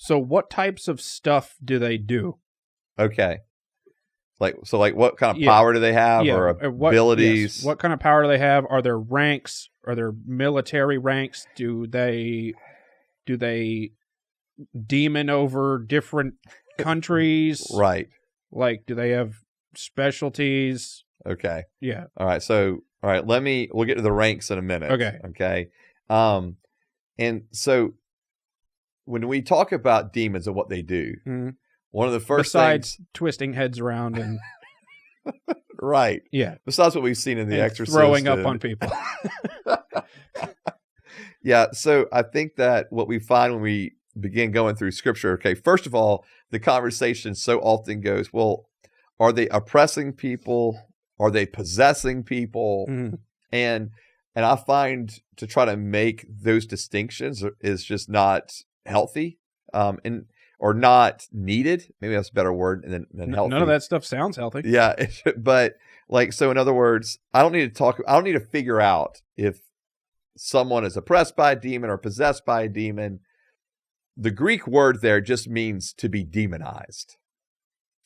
So what types of stuff do they do? Okay. Like what kind of power do they have, or abilities? Yes. What kind of power do they have? Are there ranks? Are there military ranks? Do they demon over different countries? Right. Like, do they have specialties? Okay. Yeah. All right. So, we'll get to the ranks in a minute. Okay. Okay. And so when we talk about demons and what they do, one of the first besides twisting heads around and right. Yeah. Besides what we've seen in The Exorcist. Throwing up on people. Yeah. So I think that what we find when we begin going through scripture, okay, first of all, the conversation so often goes, well, are they oppressing people? Are they possessing people? And I find to try to make those distinctions is just not healthy, or not needed. Maybe that's a better word than healthy. None of that stuff sounds healthy. Yeah, but so in other words, I don't need to figure out if someone is oppressed by a demon or possessed by a demon. The Greek word there just means to be demonized.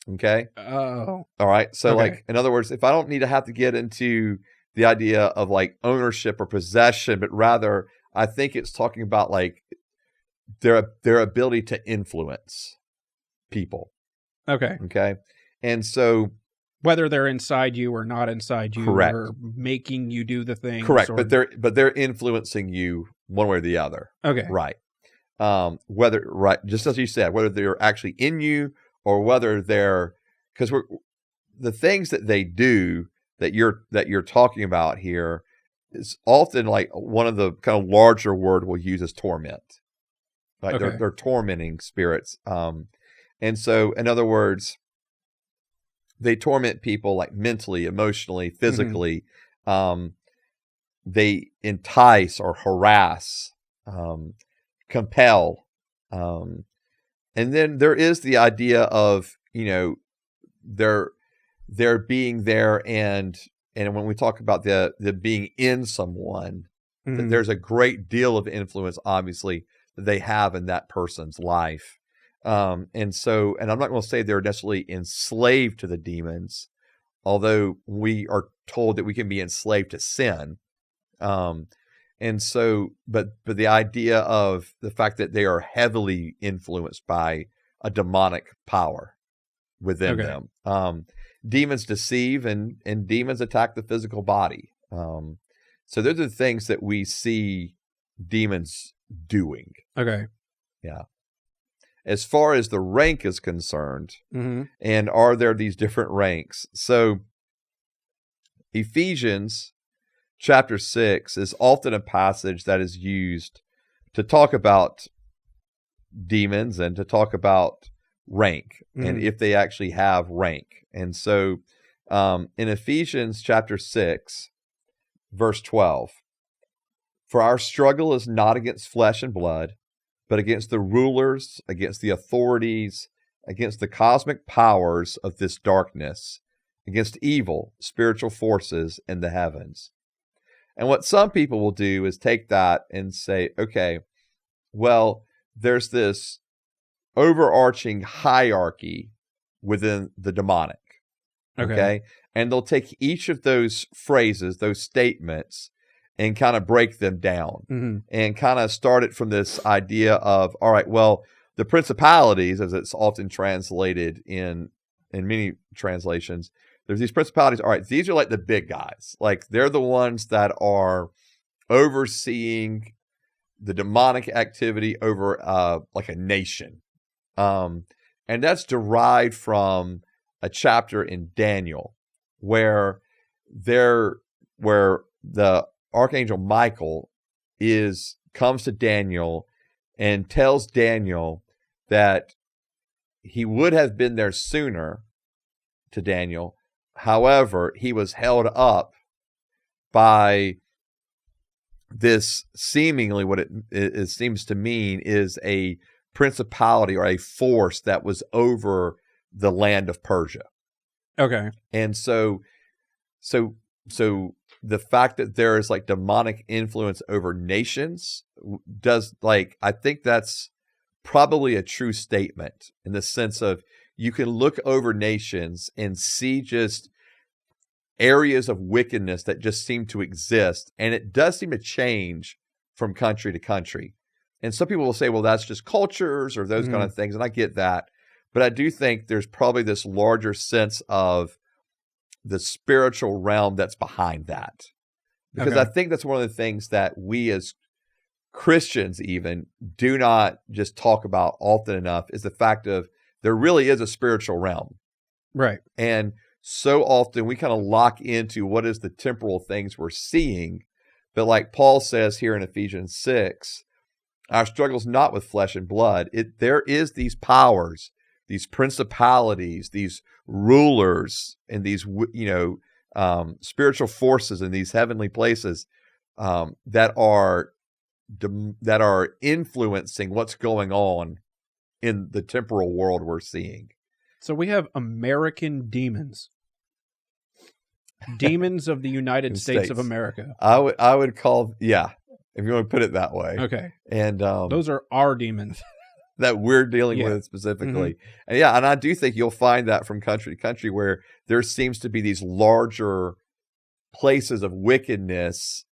Okay? Oh. All right. So okay. In other words, if I don't need to have to get into the idea of ownership or possession, but rather I think it's talking about their ability to influence people. Okay. Okay. And so whether they're inside you or not inside you, correct, or making you do the things. Correct. But they're influencing you one way or the other. Okay. Right. Just as you said, whether they're actually in you or whether they're, because the things that they do that you're talking about here is often one of the kind of larger word we'll use is torment. Right? Okay. They're tormenting spirits. And so in other words, they torment people mentally, emotionally, physically. They entice or harass, compel. And then there is the idea of, they're being there and when we talk about the being in someone, that there's a great deal of influence, obviously, that they have in that person's life. And I'm not going to say they're necessarily enslaved to the demons, although we are told that we can be enslaved to sin. But the idea of the fact that they are heavily influenced by a demonic power within them. Demons deceive and demons attack the physical body. So those are the things that we see demons doing. Okay. Yeah. As far as the rank is concerned, and are there these different ranks? So Ephesians chapter 6 is often a passage that is used to talk about demons and to talk about rank and if they actually have rank. And so in Ephesians chapter 6, verse 12, for our struggle is not against flesh and blood, but against the rulers, against the authorities, against the cosmic powers of this darkness, against evil spiritual forces in the heavens. And what some people will do is take that and say, okay, well, there's this overarching hierarchy within the demonic. Okay. And they'll take each of those phrases, those statements, and kind of break them down and kind of start it from this idea of, all right, well, the principalities, as it's often translated in many translations, there's these principalities. All right, these are the big guys. They're the ones that are overseeing the demonic activity over a nation. And that's derived from a chapter in Daniel where the Archangel Michael comes to Daniel and tells Daniel that he would have been there sooner to Daniel. However, he was held up by this seemingly what it seems to mean is a principality or a force that was over the land of Persia. Okay. And so the fact that there is demonic influence over nations does I think that's probably a true statement in the sense of you can look over nations and see just areas of wickedness that just seem to exist. And it does seem to change from country to country. And some people will say, well, that's just cultures or those kind of things. And I get that. But I do think there's probably this larger sense of the spiritual realm that's behind that. Because I think that's one of the things that we as Christians even do not just talk about often enough is the fact of there really is a spiritual realm. Right. And so often we kind of lock into what is the temporal things we're seeing. But like Paul says here in Ephesians 6, our struggle's not with flesh and blood. There is these powers, these principalities, these rulers, and these, spiritual forces in these heavenly places that are influencing what's going on in the temporal world we're seeing. So we have American demons. Demons of the United States of America. I would call, if you want to put it that way. Okay. And those are our demons that we're dealing with specifically. And and I do think you'll find that from country to country where there seems to be these larger places of wickedness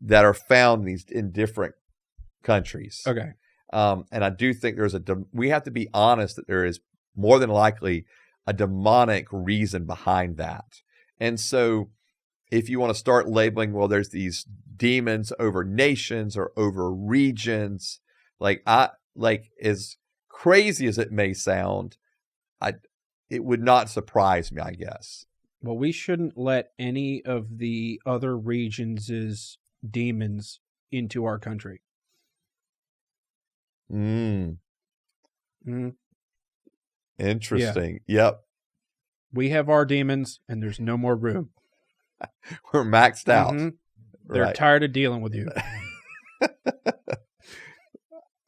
that are found in different countries. Okay. And I do think we have to be honest that there is more than likely a demonic reason behind that. And so if you want to start labeling, well, there's these demons over nations or over regions, as crazy as it may sound, it would not surprise me, I guess. Well, we shouldn't let any of the other regions' demons into our country. Interesting. Yeah. Yep. We have our demons, and there's no more room. We're maxed out. They're tired of dealing with you.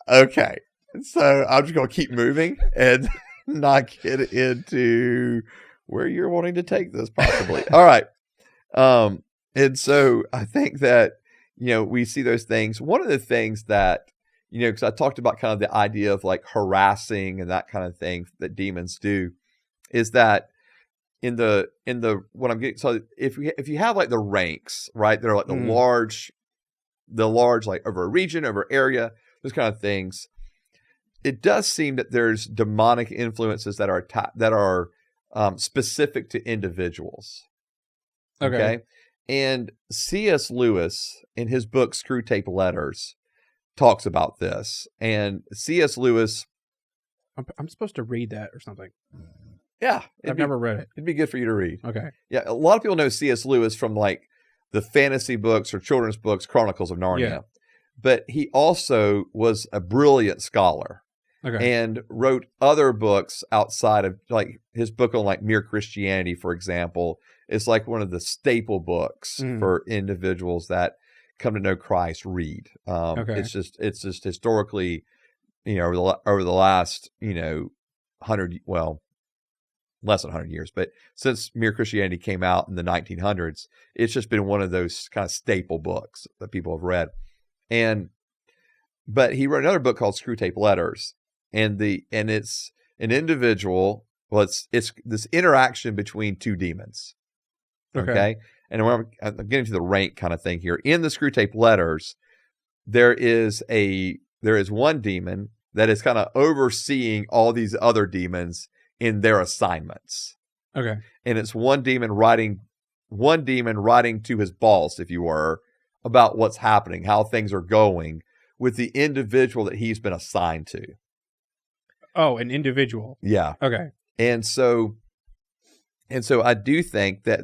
Okay. So I'm just going to keep moving and not get into where you're wanting to take this possibly. All right. And so I think that, we see those things. One of the things that, because I talked about kind of the idea of like harassing and that kind of thing that demons do, is that in the what I'm getting, so if you have like the ranks, right, they're like the large like over a region, over area, those kind of things. It does seem that there's demonic influences that are specific to individuals. Okay. And C.S. Lewis, in his book Screw Tape Letters, talks about this. And C.S. Lewis, I'm supposed to read that or something. Yeah. I've never read it. It'd be good for you to read. Okay. Yeah. A lot of people know C.S. Lewis from like the fantasy books or children's books, Chronicles of Narnia. Yeah. But he also was a brilliant scholar. Okay. And wrote other books outside of, like, his book on like mere Christianity, for example, is like one of the staple books for individuals that come to know Christ read. It's just historically, over the last, less than 100 years, but since mere Christianity came out in the 1900s, it's just been one of those kind of staple books that people have read. But he wrote another book called Screw Tape Letters. And it's an individual. Well, it's this interaction between two demons. Okay. And when I'm getting to the rank kind of thing here. In the Screw Tape Letters, there is one demon that is kind of overseeing all these other demons in their assignments. Okay. And it's one demon writing to his boss, if you were, about what's happening, how things are going with the individual that he's been assigned to. Oh, an individual. Yeah. Okay. And so I do think that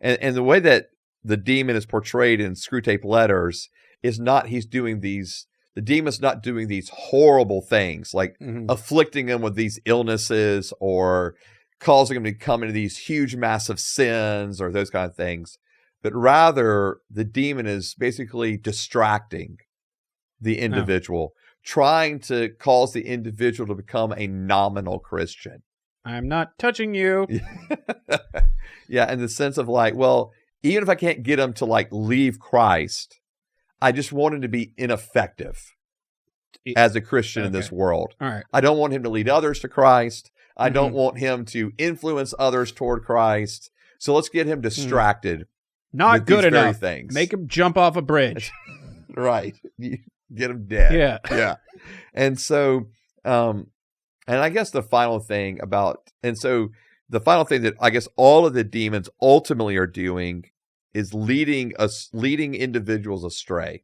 and the way that the demon is portrayed in Screw Tape Letters is not the demon's not doing these horrible things like afflicting them with these illnesses or causing them to come into these huge, massive sins or those kind of things. But rather, the demon is basically distracting the individual, trying to cause the individual to become a nominal Christian. I'm not touching you. Yeah, in the sense of like, well, even if I can't get him to like leave Christ, I just want him to be ineffective. as a Christian in this world. All right. I don't want him to lead others to Christ. I don't want him to influence others toward Christ. So let's get him distracted. Not good enough. Things. Make him jump off a bridge. Right. Get him dead. Yeah. Yeah. And so, and I guess the final thing that I guess all of the demons ultimately are doing is leading individuals astray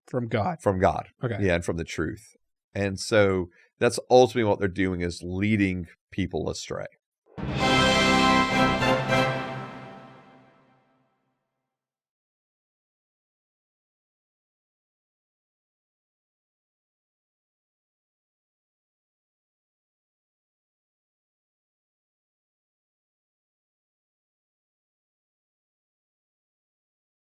from God. Okay. Yeah, and from the truth. And so that's ultimately what they're doing, is leading people astray.